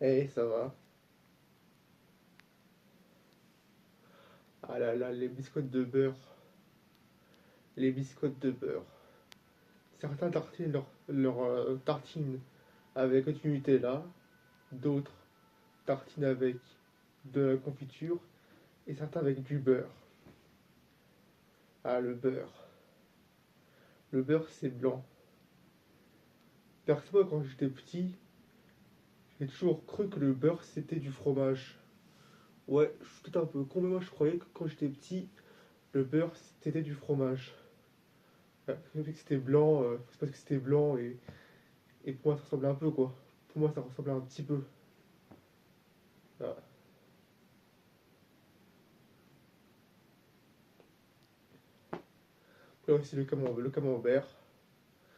Eh, ça va. Ah là là, les biscottes de beurre. Les biscottes de beurre. Certains tartinent leur tartine avec du Nutella, d'autres tartinent avec de la confiture, et certains avec du beurre. Ah, le beurre. Le beurre, c'est blanc. Perso, moi, quand j'étais petit, j'ai toujours cru que le beurre, c'était du fromage. Ouais, je suis peut-être un peu con, mais moi, je croyais que quand j'étais petit, le beurre, c'était du fromage. Ouais, le fait que c'était blanc, c'est parce que c'était blanc et pour moi ça ressemblait un peu quoi. Pour moi ça ressemblait un petit peu. Voilà. Après aussi le camembert.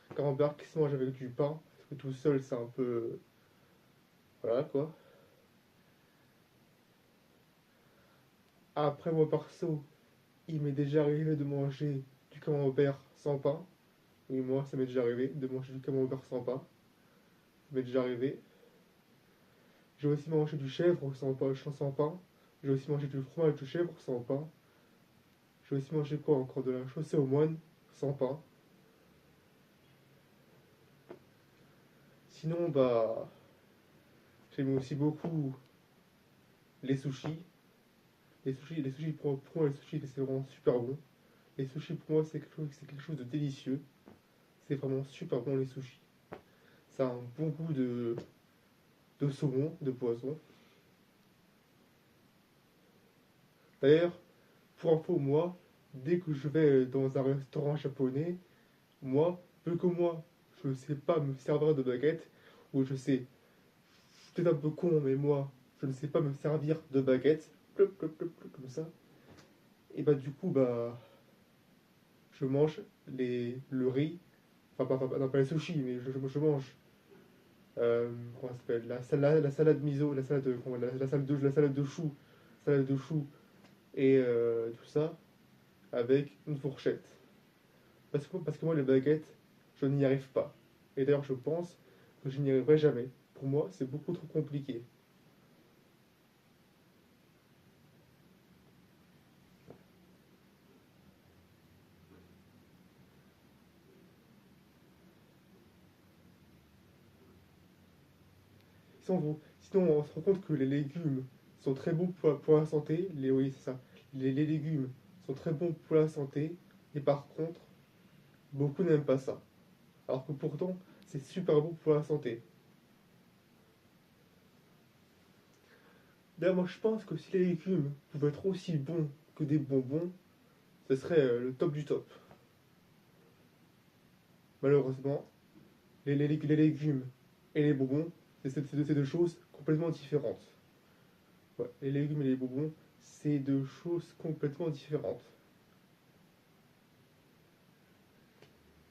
Le camembert qui se mange avec du pain, parce que tout seul c'est un peu. Voilà quoi. Après moi perso, il m'est déjà arrivé de manger du camembert sans pain. Oui, moi ça m'est déjà arrivé de manger du camembert sans pain. Ça m'est déjà arrivé. J'ai aussi mangé du chèvre sans pain. J'ai aussi mangé du fromage de chèvre sans pain. J'ai aussi mangé quoi encore de la chaussée aux moines sans pain. Sinon, bah, j'aime aussi beaucoup les sushis. Les sushis pour moi, les sushis, c'est vraiment super bon. Les sushis, pour moi, c'est quelque chose de délicieux. C'est vraiment super bon, les sushis. Ça a un bon goût de saumon, de poisson. D'ailleurs, pour info, moi, dès que je vais dans un restaurant japonais, moi, peu que moi, je ne sais pas me servir de baguette, ou je sais, je suis peut-être un peu con, mais moi, je ne sais pas me servir de baguette, plop, plop, plop, plop, comme ça. Et bah, du coup, bah, je mange le riz, non, pas les sushis, mais je mange, comment ça s'appelle, la salade miso, la salade de chou et tout ça avec une fourchette. Parce que moi, les baguettes, je n'y arrive pas. Et d'ailleurs, je pense que je n'y arriverai jamais. Pour moi, c'est beaucoup trop compliqué. Sinon, on se rend compte que les légumes sont très bons pour la santé. Oui, c'est ça. Les légumes sont très bons pour la santé. Et par contre, beaucoup n'aiment pas ça. Alors que pourtant, c'est super bon pour la santé. D'ailleurs, moi je pense que si les légumes pouvaient être aussi bons que des bonbons, ce serait le top du top. Malheureusement, les légumes et les bonbons, c'est deux choses complètement différentes. Ouais, les légumes et les bonbons, c'est deux choses complètement différentes.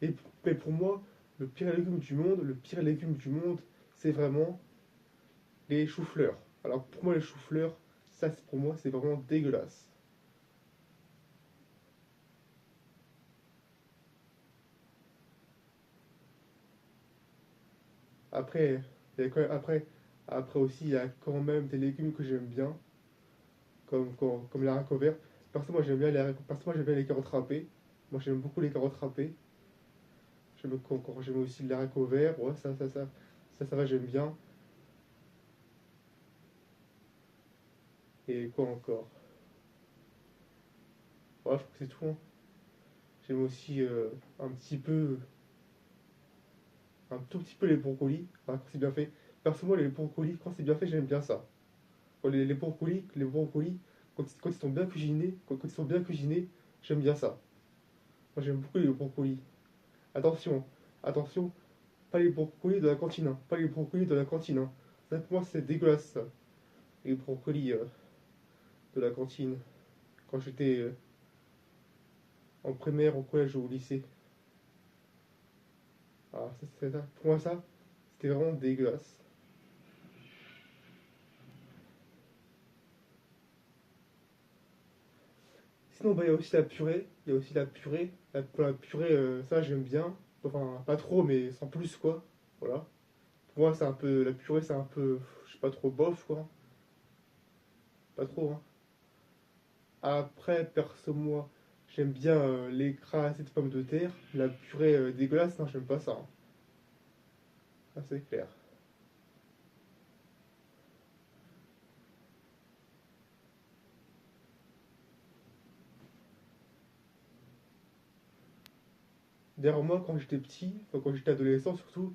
Et, mais pour moi, le pire légume du monde, c'est vraiment les choux-fleurs. Alors pour moi, les choux-fleurs, ça pour moi, c'est vraiment dégueulasse. Après, après aussi, il y a quand même des légumes que j'aime bien, comme les haricots verts. Moi, j'aime bien les carottes râpées. Moi, j'aime beaucoup les carottes râpées. J'aime aussi les haricots verts. Ouais, ça va, j'aime bien. Et quoi encore? Ouais, je crois que c'est tout, hein. J'aime aussi un tout petit peu les brocolis, enfin, quand c'est bien fait. Personnellement, les brocolis, quand c'est bien fait, j'aime bien ça. Les brocolis, quand ils sont bien cuisinés, quand ils sont bien cuisinés, j'aime bien ça. Moi, j'aime beaucoup les brocolis. Attention, attention, pas les brocolis de la cantine, hein. Pas les brocolis de la cantine, hein. Ça, pour moi, c'est dégueulasse, ça. Les brocolis de la cantine. Quand j'étais en primaire, au collège ou au lycée. Ah, ça. Pour moi, ça, c'était vraiment dégueulasse. Sinon, bah, il y a aussi la purée. Il y a aussi la purée. Pour la purée, ça, j'aime bien. Enfin, pas trop, mais sans plus, quoi. Voilà. Pour moi, c'est un peu. La purée, c'est un peu. Je sais pas trop bof, quoi. Pas trop, hein. Après, perso, moi, j'aime bien les crasses de pommes de terre. La purée dégueulasse, non, j'aime pas ça, hein. Ça, c'est clair. D'ailleurs, moi, quand j'étais petit, enfin, quand j'étais adolescent surtout,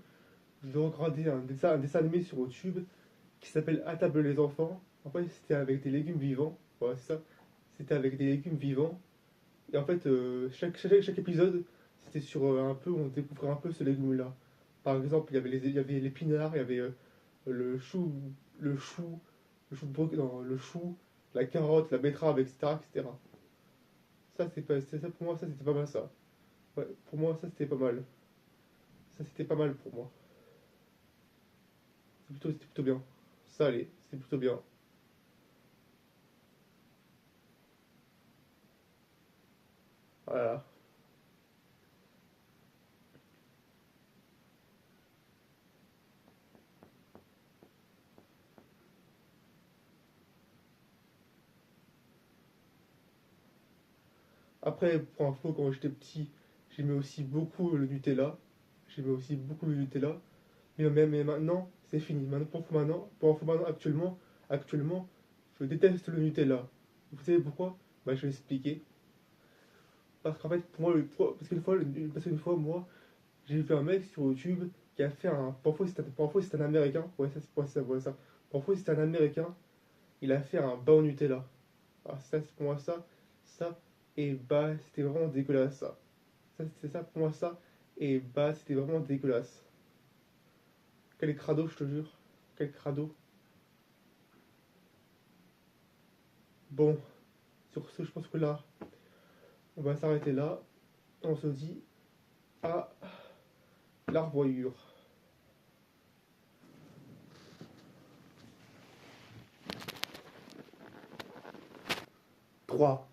je regardais un dessin animé sur YouTube qui s'appelle À table les enfants. En fait, c'était avec des légumes vivants. Voilà, c'est ça. C'était avec des légumes vivants. Et en fait, chaque épisode, c'était sur un peu, on découvrait un peu ce légume-là. Par exemple, il y avait l'épinard, il y avait le chou, le chou, non, le chou, la carotte, la betterave, etc., etc. Ça, pour moi, ça c'était pas mal ça. Ouais, pour moi, ça c'était pas mal. Ça c'était pas mal pour moi. C'était plutôt bien. Ça allait, c'est plutôt bien. Voilà. Après, pour info, quand j'étais petit, j'aimais aussi beaucoup le Nutella. J'aimais aussi beaucoup le Nutella. Mais maintenant, c'est fini. Pour info maintenant, actuellement, je déteste le Nutella. Vous savez pourquoi? Bah, je vais expliquer. Parce qu'en fait, pour moi, parce qu'une fois, moi, j'ai vu un mec sur YouTube qui a fait un. Pour info, c'est un Américain. Ouais, ça, c'est pour ça, ouais, ça. Pour info, c'est un Américain. Il a fait un bas au Nutella. Ah, ça, c'est pour moi, ça. Et bah, c'était vraiment dégueulasse, ça. Ça, c'est ça pour moi, ça. Et bah, c'était vraiment dégueulasse. Quel crado, je te jure. Quel crado. Bon, sur ce, je pense que là, on va s'arrêter là. On se dit à la revoyure. 3.